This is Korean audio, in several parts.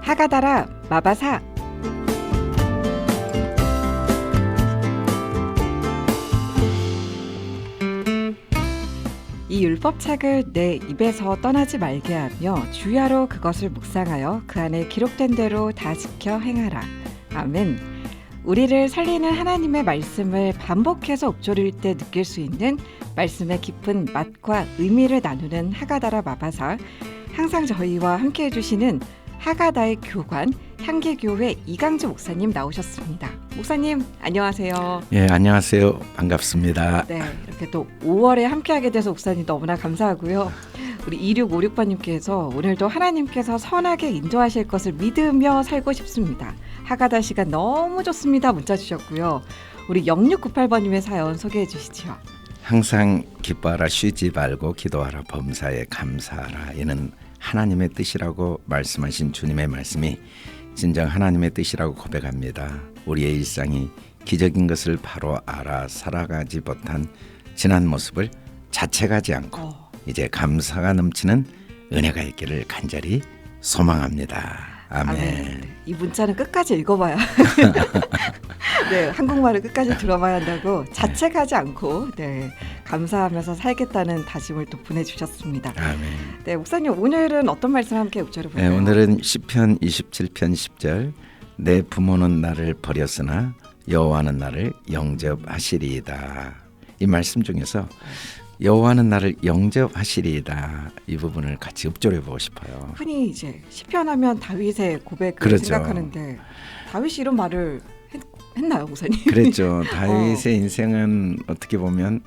하가다라 마바사. 이 율법책을 내 입에서 떠나지 말게 하며 주야로 그것을 묵상하여 그 안에 기록된 대로 다 지켜 행하라. 아멘. 우리를 살리는 하나님의 말씀을 반복해서 읊조릴 때 느낄 수 있는 말씀의 깊은 맛과 의미를 나누는 하가다라 마바사. 항상 저희와 함께해 주시는 하가다의 교관 향기교회 이강주 목사님 나오셨습니다. 목사님 안녕하세요. 예, 안녕하세요. 반갑습니다. 네, 이렇게 또 5월에 함께하게 돼서 목사님 너무나 감사하고요. 우리 2656번님께서 오늘도 하나님께서 선하게 인도하실 것을 믿으며 살고 싶습니다. 하가다 시간 너무 좋습니다. 문자 주셨고요. 우리 0698번님의 사연 소개해 주시죠. 항상 기뻐하라, 쉬지 말고 기도하라, 범사에 감사하라. 이는 하나님의 뜻이라고 말씀하신 주님의 말씀이 진정 하나님의 뜻이라고 고백합니다. 우리의 일상이 기적인 것을 바로 알아 살아가지 못한 지난 모습을 자책하지 않고 이제 감사가 넘치는 은혜가 있기를 간절히 소망합니다. 아멘. 네, 이 문자는 끝까지 읽어봐야 네, 한국말을 끝까지 들어봐야 한다고 자책하지 않고 네, 감사하면서 살겠다는 다짐을 또 보내주셨습니다. 아멘. 네, 목사님 오늘은 어떤 말씀 함께 읊조려 볼까요? 네, 오늘은 시편 27편 10절 내 부모는 나를 버렸으나 여호와는 나를 영접하시리이다. 이 말씀 중에서 여호와는 나를 영접하시리이다. 이 부분을 같이 읊조려 보고 싶어요. 흔히 이제 시편하면 다윗의 고백을 그렇죠. 생각하는데 다윗이 이런 말을 했나요, 목사님? 그랬죠. 다윗의 인생은 어떻게 보면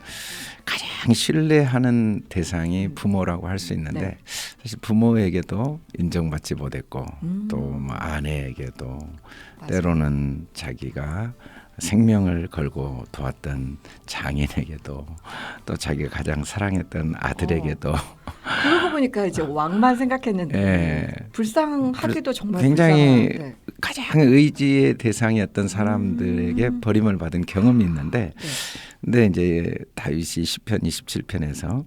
가장 신뢰하는 대상이 부모라고 할 수 있는데 네. 사실 부모에게도 인정받지 못했고 또 뭐 아내에게도 맞아요. 때로는 자기가 생명을 걸고 도왔던 장인에게도 또 자기가 가장 사랑했던 아들에게도 그러고 보니까 이제 왕만 생각했는데 예. 불쌍하기도 정말 굉장히 불쌍한, 네. 가장 의지의 대상이었던 사람들에게 버림을 받은 경험이 있는데 네. 근데 이제 다윗이 시편 27편에서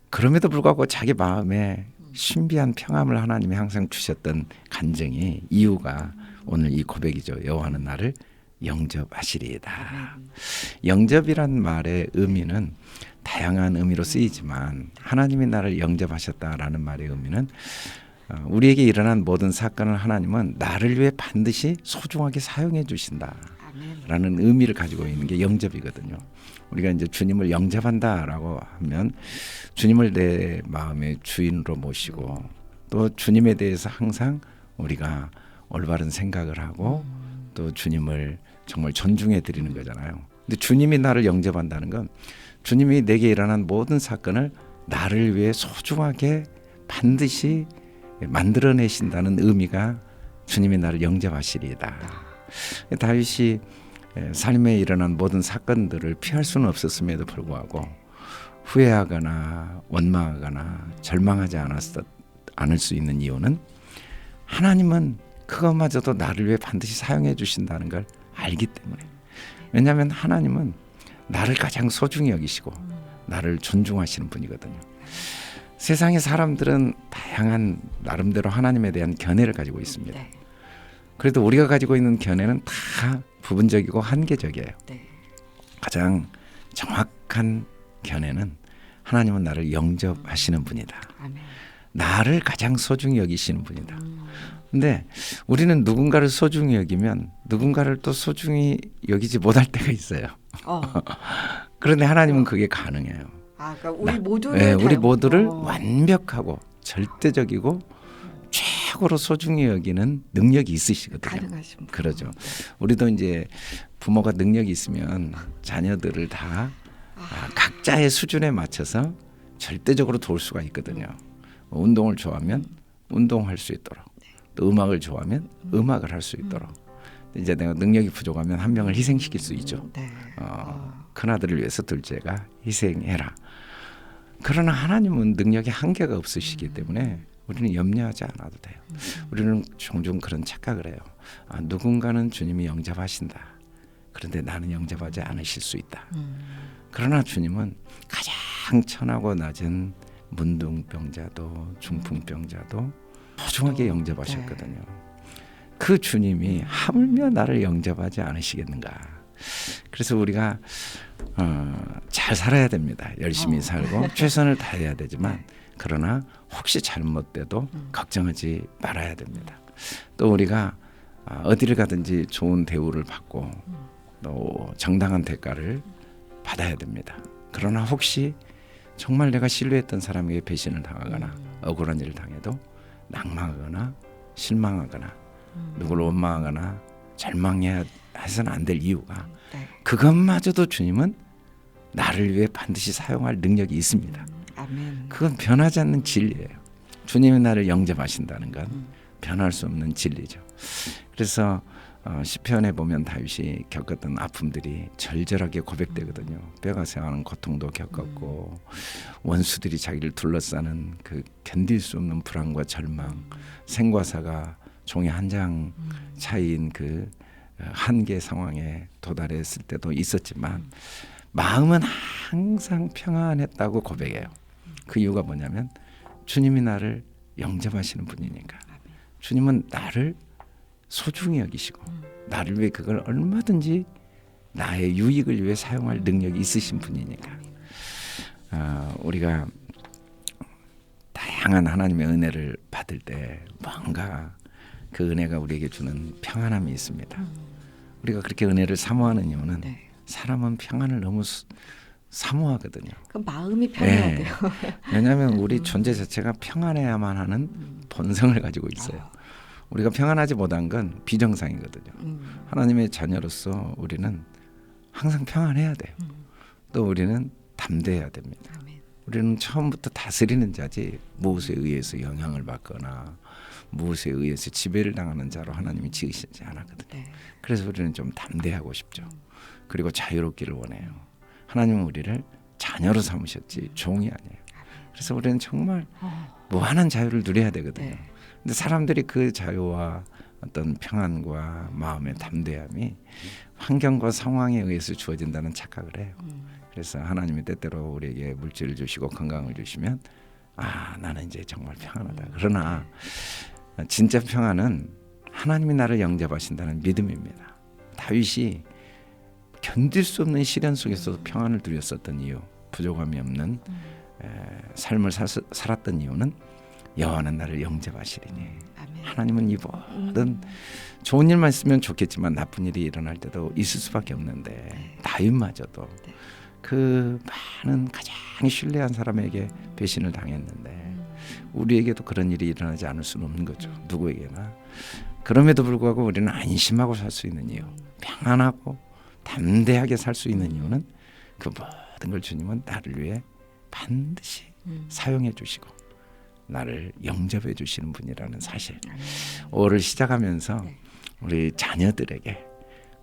그럼에도 불구하고 자기 마음에 신비한 평안을 하나님이 항상 주셨던 간증이 이유가 오늘 이 고백이죠. 여호와는 나를 영접하시리이다. 영접이란 말의 의미는 다양한 의미로 쓰이지만 하나님이 나를 영접하셨다라는 말의 의미는 우리에게 일어난 모든 사건을 하나님은 나를 위해 반드시 소중하게 사용해 주신다라는 의미를 가지고 있는 게 영접이거든요. 우리가 이제 주님을 영접한다라고 하면 주님을 내 마음의 주인으로 모시고 또 주님에 대해서 항상 우리가 올바른 생각을 하고 또 주님을 정말 존중해 드리는 거잖아요. 근데 주님이 나를 영접한다는 건 주님이 내게 일어난 모든 사건을 나를 위해 소중하게 반드시 만들어내신다는 의미가 주님이 나를 영접하시리이다. 다윗이 삶에 일어난 모든 사건들을 피할 수는 없었음에도 불구하고 후회하거나 원망하거나 절망하지 않을 수 있는 이유는 하나님은 그것마저도 나를 위해 반드시 사용해 주신다는 걸 알기 때문에. 왜냐하면 하나님은 나를 가장 소중히 여기시고 나를 존중하시는 분이거든요. 세상의 사람들은 다양한 나름대로 하나님에 대한 견해를 가지고 있습니다. 네. 그래도 우리가 가지고 있는 견해는 다 부분적이고 한계적이에요. 네. 가장 정확한 견해는 하나님은 나를 영접하시는 분이다. 아멘. 나를 가장 소중히 여기시는 분이다. 근데 우리는 누군가를 소중히 여기면 누군가를 또 소중히 여기지 못할 때가 있어요. 그런데 하나님은 그게 가능해요. 그러니까 우리 모두를 완벽하고 절대적이고 최고로 소중히 여기는 능력이 있으시거든요. 가능하신 분. 그러죠. 우리도 이제 부모가 능력이 있으면 자녀들을 다 각자의 수준에 맞춰서 절대적으로 도울 수가 있거든요. 운동을 좋아하면 운동할 수 있도록, 또 음악을 좋아하면 음악을 할 수 있도록. 이제 내가 능력이 부족하면 한 명을 희생시킬 수 있죠. 네. 큰아들을 위해서 둘째가 희생해라. 그러나 하나님은 능력에 한계가 없으시기 때문에 우리는 염려하지 않아도 돼요. 우리는 종종 그런 착각을 해요. 누군가는 주님이 영접하신다. 그런데 나는 영접하지 않으실 수 있다. 그러나 주님은 가장 천하고 낮은 문둥병자도 중풍병자도 소중하게 영접하셨거든요. 그 주님이 하물며 나를 영접하지 않으시겠는가. 그래서 우리가 잘 살아야 됩니다. 열심히 살고 최선을 다해야 되지만 그러나 혹시 잘못돼도 걱정하지 말아야 됩니다. 또 우리가 어디를 가든지 좋은 대우를 받고 또 정당한 대가를 받아야 됩니다. 그러나 혹시 정말 내가 신뢰했던 사람에게 배신을 당하거나 억울한 일을 당해도 낙망하거나 실망하거나 누구를 원망하거나 절망해야 해서는 안 될 이유가 그것마저도 주님은 나를 위해 반드시 사용할 능력이 있습니다. 아멘. 그건 변하지 않는 진리예요. 주님이 나를 영접하신다는 건 변할 수 없는 진리죠. 그래서 시편에 보면 다윗이 겪었던 아픔들이 절절하게 고백되거든요. 뼈가 상하는 고통도 겪었고 원수들이 자기를 둘러싸는 그 견딜 수 없는 불안과 절망, 생과 사가 종이 한 장 차이인 그 한계 상황에 도달했을 때도 있었지만 마음은 항상 평안했다고 고백해요. 그 이유가 뭐냐면 주님이 나를 영접하시는 분이니까. 주님은 나를 소중히 여기시고 나를 위해 그걸 얼마든지 나의 유익을 위해 사용할 능력이 있으신 분이니까. 우리가 다양한 하나님의 은혜를 받을 때 뭔가 그 은혜가 우리에게 주는 평안함이 있습니다. 우리가 그렇게 은혜를 사모하는 이유는 사람은 평안을 너무 사모하거든요. 그럼 마음이 평안해야 돼요. 왜냐하면 우리 존재 자체가 평안해야만 하는 본성을 가지고 있어요. 우리가 평안하지 못한 건 비정상이거든요. 하나님의 자녀로서 우리는 항상 평안해야 돼요. 또 우리는 담대해야 됩니다. 우리는 처음부터 다스리는 자지 무엇에 의해서 영향을 받거나 무엇에 의해서 지배를 당하는 자로 하나님이 지으시지 않았거든요. 그래서 우리는 좀 담대하고 싶죠. 그리고 자유롭기를 원해요. 하나님은 우리를 자녀로 삼으셨지 종이 아니에요. 그래서 우리는 정말 무한한 자유를 누려야 되거든요. 근데 사람들이 그 자유와 어떤 평안과 마음의 담대함이 환경과 상황에 의해서 주어진다는 착각을 해요. 그래서 하나님이 때때로 우리에게 물질을 주시고 건강을 주시면 나는 이제 정말 평안하다. 그러나 진짜 평안은 하나님이 나를 영접하신다는 믿음입니다. 다윗이 견딜 수 없는 시련 속에서도 평안을 누렸었던 이유, 부족함이 없는 삶을 살았던 이유는 여호와는 나를 영접하시리니. 아멘. 하나님은 이 모든 좋은 일만 있으면 좋겠지만 나쁜 일이 일어날 때도 있을 수밖에 없는데 다윗마저도 그 많은 가장 신뢰한 사람에게 배신을 당했는데 우리에게도 그런 일이 일어나지 않을 수는 없는 거죠. 누구에게나. 그럼에도 불구하고 우리는 안심하고 살 수 있는 이유, 평안하고 담대하게 살 수 있는 이유는 그 모든 걸 주님은 나를 위해 반드시 사용해 주시고 나를 영접해 주시는 분이라는 사실. 5월을 시작하면서 우리 자녀들에게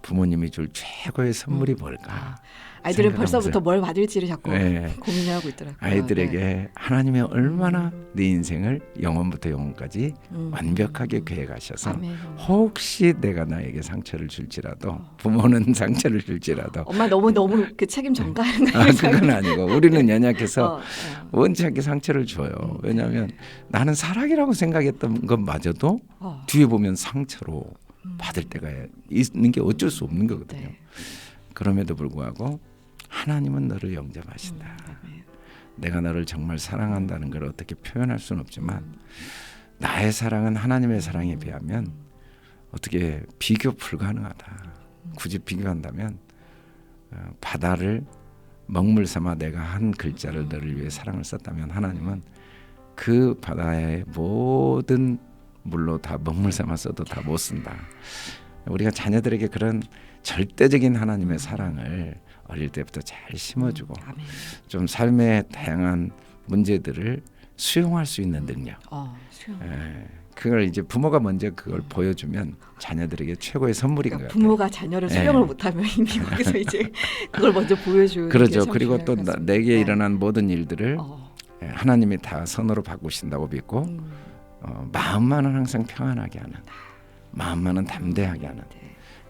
부모님이 줄 최고의 선물이 뭘까? 아이들은 생각하면서. 벌써부터 뭘 받을지를 자꾸 고민을 하고 있더라고요. 아이들에게 하나님이 얼마나 네 인생을 영원부터 영원까지 완벽하게 계획하셔서 아멘. 혹시 내가 나에게 상처를 줄지라도 부모는 상처를 줄지라도 엄마 너무 그 책임 전가하는 거 그건 아니고 우리는 연약해서 원치 않게 상처를 줘요. 왜냐하면 나는 사랑이라고 생각했던 것마저도 뒤에 보면 상처로 받을 때가 있는 게 어쩔 수 없는 거거든요. 그럼에도 불구하고 하나님은 너를 영접하신다. 내가 너를 정말 사랑한다는 걸 어떻게 표현할 수는 없지만 나의 사랑은 하나님의 사랑에 비하면 어떻게 비교 불가능하다. 굳이 비교한다면 바다를 먹물 삼아 내가 한 글자를 너를 위해 사랑을 썼다면 하나님은 그 바다의 모든 물로 다 먹물 삼아 써도 다 못 쓴다. 우리가 자녀들에게 그런 절대적인 하나님의 사랑을 어릴 때부터 잘 심어주고 좀 삶의 다양한 문제들을 수용할 수 있는 능력. 그걸 이제 부모가 먼저 그걸 보여주면 자녀들에게 최고의 선물인 것 같아요. 부모가 자녀를 수용을 못하면 이미 거기서 이제 그걸 먼저 보여주는 그렇죠. 게 참 그리고 또 중요할 것 내게 일어난 모든 일들을 하나님이 다 선으로 바꾸신다고 믿고 마음만은 항상 평안하게 하는, 마음만은 담대하게 하는.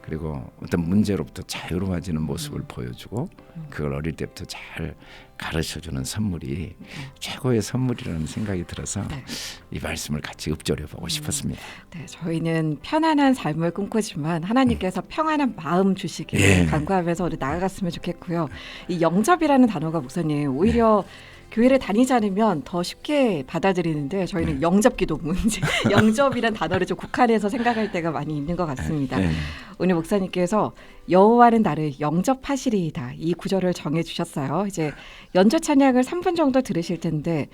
그리고 어떤 문제로부터 자유로워지는 모습을 보여주고 그걸 어릴 때부터 잘 가르쳐주는 선물이 최고의 선물이라는 생각이 들어서 네. 이 말씀을 같이 읊조려보고 싶었습니다. 네, 저희는 편안한 삶을 꿈꾸지만 하나님께서 평안한 마음 주시기를 예. 간구하면서 우리 나아갔으면 좋겠고요. 이 영접이라는 단어가 목사님 오히려 교회를 다니지 않으면 더 쉽게 받아들이는데 저희는 영접기도 문제, 영접이란 단어를 좀 국한해서 생각할 때가 많이 있는 것 같습니다. 네. 오늘 목사님께서 여호와는 나를 영접하시리이다 이 구절을 정해주셨어요. 이제 연주 찬양을 3분 정도 들으실 텐데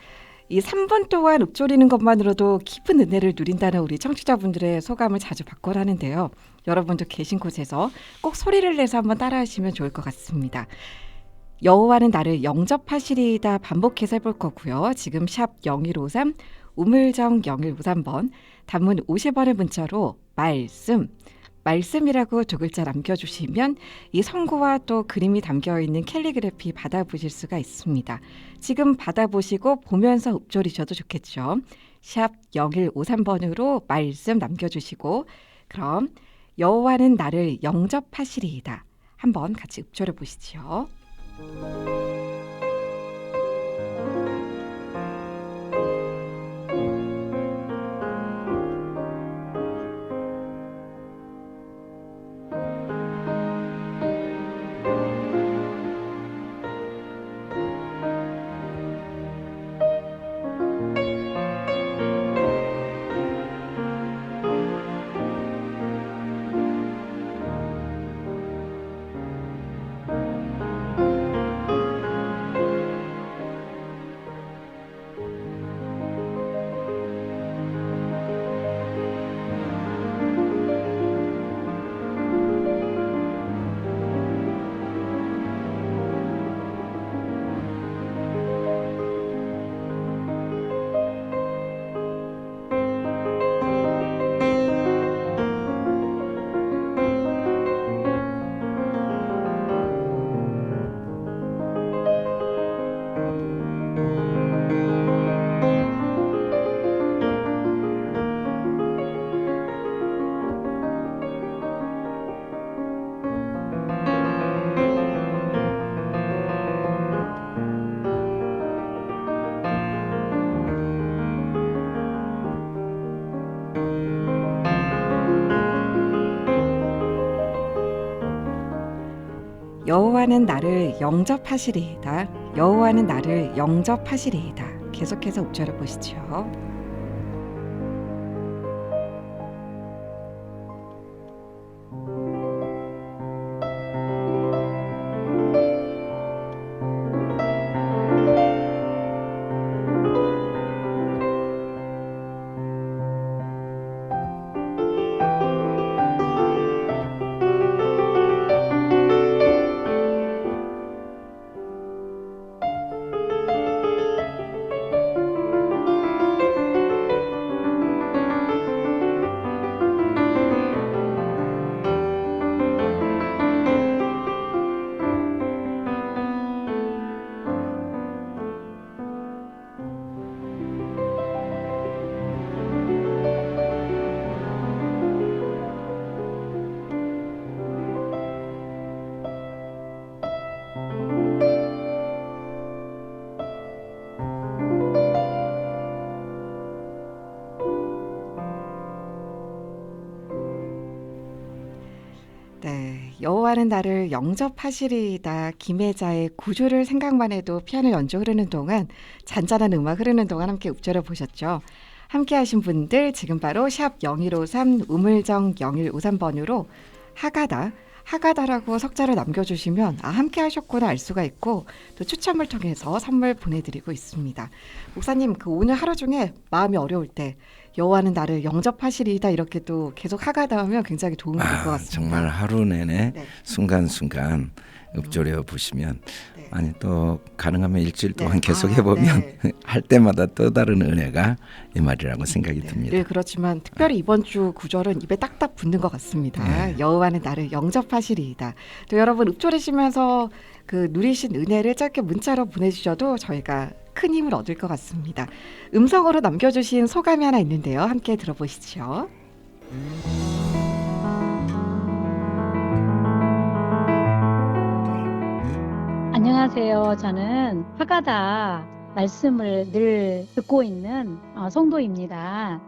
이 3분 동안 읊조리는 것만으로도 깊은 은혜를 누린다는 우리 청취자분들의 소감을 자주 받곤 하는데요. 여러분도 계신 곳에서 꼭 소리를 내서 한번 따라하시면 좋을 것 같습니다. 여호와는 나를 영접하시리이다 반복해서 해볼 거고요. 지금 샵 0153 우물정 0153번 단문 50원의 문자로 말씀이라고 두 글자 남겨주시면 이 성구와 또 그림이 담겨있는 캘리그래피 받아보실 수가 있습니다. 지금 받아보시고 보면서 읊조리셔도 좋겠죠. 샵 0153번으로 말씀 남겨주시고 그럼 여호와는 나를 영접하시리이다 한번 같이 읊조려 보시죠. 여호와는 나를 영접하시리이다. 여호와는 나를 영접하시리이다. 계속해서 읊조려 보시죠. 네, 여호와는 나를 영접하시리이다. 김혜자의 구주를 생각만 해도 피아노 연주 흐르는 동안 잔잔한 음악 흐르는 동안 함께 읊조려 보셨죠. 함께 하신 분들 지금 바로 샵 0153 우물정 0153번으로 하가다라고 석자를 남겨주시면 함께 하셨구나 알 수가 있고 또 추첨을 통해서 선물 보내드리고 있습니다. 목사님 오늘 하루 중에 마음이 어려울 때 여호와는 나를 영접하시리이다 이렇게 또 계속 하가다 하면 굉장히 도움이 될 것 같습니다. 정말 하루 내내 네. 순간순간 읊조려 보시면 네. 아니 또 가능하면 일주일 동안 네. 계속 해보면 네. 할 때마다 또 다른 은혜가 이 말이라고 생각이 듭니다. 늘 그렇지만 특별히 이번 주 구절은 입에 딱딱 붙는 것 같습니다. 네. 여호와는 나를 영접하시리이다. 또 여러분 읊조리시면서 그 누리신 은혜를 짧게 문자로 보내주셔도 저희가 큰 힘을 얻을 것 같습니다. 음성으로 남겨주신 소감이 하나 있는데요. 함께 들어보시죠. 안녕하세요. 저는 하가다 말씀을 늘 듣고 있는 성도입니다.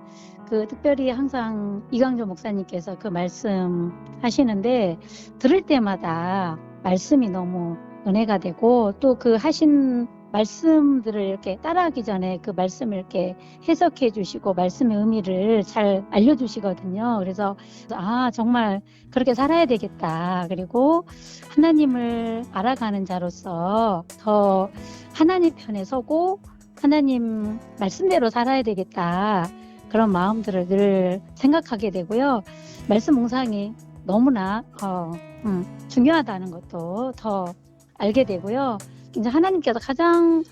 특별히 항상 이광조 목사님께서 그 말씀 하시는데 들을 때마다 말씀이 너무 은혜가 되고 또 그 하신 말씀들을 이렇게 따라하기 전에 그 말씀을 이렇게 해석해 주시고 말씀의 의미를 잘 알려주시거든요. 그래서 정말 그렇게 살아야 되겠다. 그리고 하나님을 알아가는 자로서 더 하나님 편에 서고 하나님 말씀대로 살아야 되겠다. 그런 마음들을 늘 생각하게 되고요. 말씀 묵상이 너무나 중요하다는 것도 더 알게 되고요. 이제 하나님께서 가장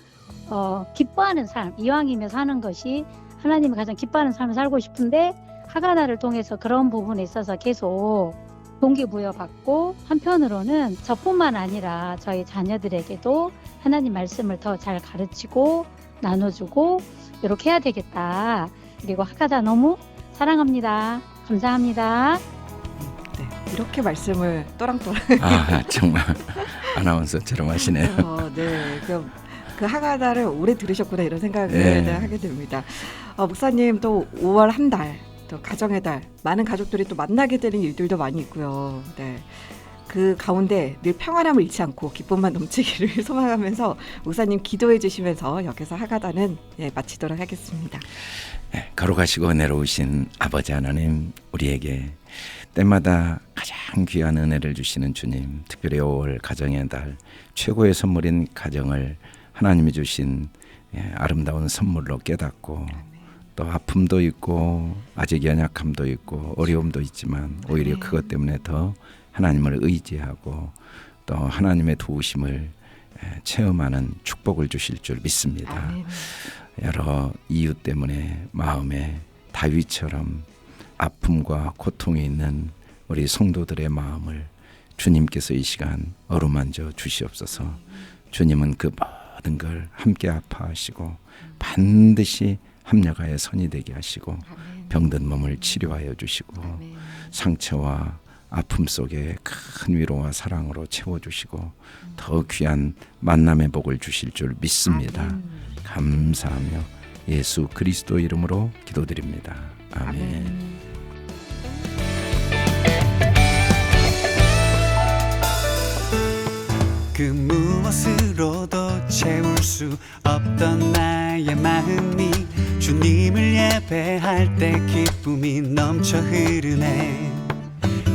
기뻐하는 삶, 이왕이면 사는 것이 하나님이 가장 기뻐하는 삶을 살고 싶은데 하가다를 통해서 그런 부분에 있어서 계속 동기부여받고 한편으로는 저뿐만 아니라 저희 자녀들에게도 하나님 말씀을 더 잘 가르치고 나눠주고 이렇게 해야 되겠다. 그리고 하가다 너무 사랑합니다. 감사합니다. 네, 이렇게 말씀을 또랑또랑. 정말 아나운서처럼 하시네요. 네, 그 하가다를 오래 들으셨구나 이런 생각을 네. 하게 됩니다. 목사님 또 5월 한 달, 또 가정의 달, 많은 가족들이 또 만나게 되는 일들도 많이 있고요. 네. 그 가운데 늘 평안함을 잃지 않고 기쁨만 넘치기를 소망하면서 목사님 기도해 주시면서 여기서 하가다는 마치도록 하겠습니다. 걸어가시고 내려오신 아버지 하나님, 우리에게 때마다 가장 귀한 은혜를 주시는 주님, 특별히 5월 가정의 달 최고의 선물인 가정을 하나님이 주신 아름다운 선물로 깨닫고 또 아픔도 있고 아직 연약함도 있고 어려움도 있지만 오히려 그것 때문에 더 하나님을 의지하고 또 하나님의 도우심을 체험하는 축복을 주실 줄 믿습니다. 아멘. 여러 이유 때문에 마음에 다윗처럼 아픔과 고통이 있는 우리 성도들의 마음을 주님께서 이 시간 어루만져 주시옵소서. 주님은 그 모든 걸 함께 아파하시고 반드시 합력하여 선이 되게 하시고 아멘. 병든 몸을 치료하여 주시고 아멘. 상처와 아픔 속에 큰 위로와 사랑으로 채워주시고 더 귀한 만남의 복을 주실 줄 믿습니다. 아멘. 감사하며 예수 그리스도 이름으로 기도드립니다. 아멘. 그 무엇으로도 채울 수 없던 나의 마음이 주님을 예배할 때 기쁨이 넘쳐 흐르네.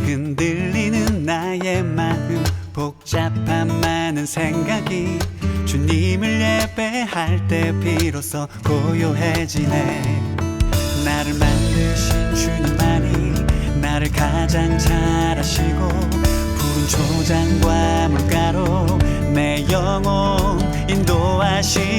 흔들리는 나의 마음, 복잡한 많은 생각이 주님을 예배할 때 비로소 고요해지네. 나를 만드신 주님만이 나를 가장 잘 아시고 푸른 초장과 물가로 내 영혼 인도하시